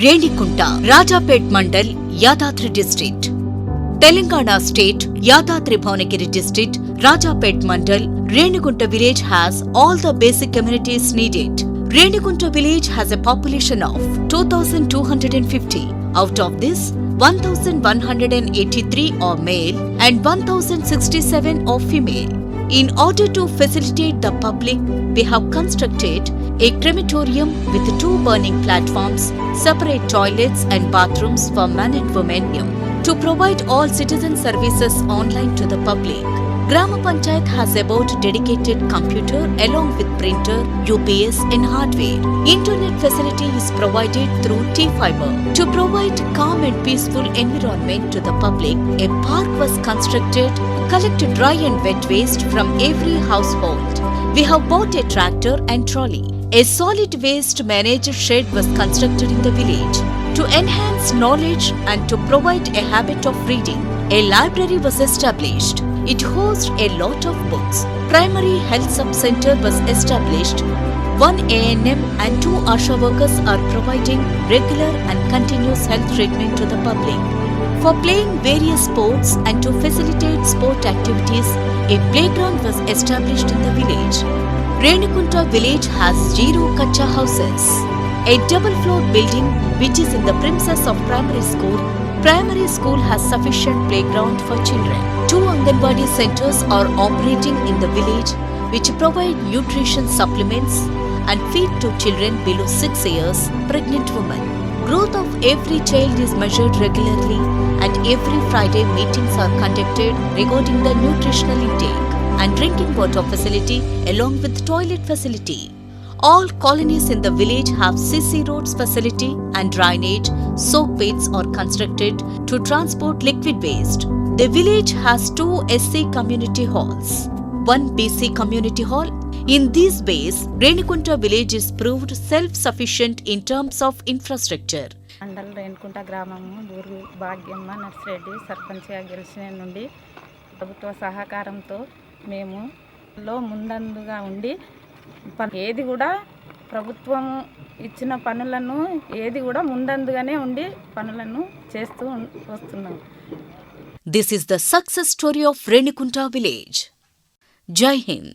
Renigunta, Rajapet mandal, Yadadri district. Telangana state, Yadadri Bhavnagiri district, Rajapet mandal, Renigunta village has all the basic amenities needed. Renigunta village has a population of 2,250. Out of this, 1,183 are male and 1,067 are female. In order to facilitate the public, we have constructed a crematorium with 2 burning platforms, separate toilets and bathrooms for men and women to provide all citizen services online to the public. Grama Panchayat has about dedicated computer along with printer, UPS and hardware. Internet facility is provided through T-Fiber. To provide calm and peaceful environment to the public, a park was constructed to collect dry and wet waste from every household. We have bought a tractor and trolley. A solid waste managed shed was constructed in the village. To enhance knowledge and to provide a habit of reading, a library was established. It hosts a lot of books. Primary health sub-center was established. 1 ANM and 2 ASHA workers are providing regular and continuous health treatment to the public. For playing various sports and to facilitate sport activities, a playground was established in the village. Renigunta village has 0 kacha houses. A double-floor building which is in the premises of primary school. Primary school has sufficient playground for children. 2 Anganwadi centers are operating in the village which provide nutrition supplements and feed to children below 6 years, pregnant women. Growth of every child is measured regularly and every Friday meetings are conducted regarding the nutritional intake and drinking water facility along with toilet facility. All colonies in the village have CC roads facility and drainage, soak pits are constructed to transport liquid waste. The village has 2 SC community halls, 1 BC community hall. In these ways, Renigunta village is proved self-sufficient in terms of infrastructure. Mandal Renigunta గ్రామము బూరు భాగ్యమ్మ నర్సిరెడ్డి సర్పంచ్గా గెలిచిన నుండి ప్రభుత్వ సహకారంతో మేము ముందందుగా ఉండి ఏది కూడా ప్రభుత్వం ఇచ్చిన పనులను ఏది కూడా ముందందుగానే ఉండి పనులను చేస్తూ వస్తున్నాం. This is the success story of Renigunta village. Jai Hind.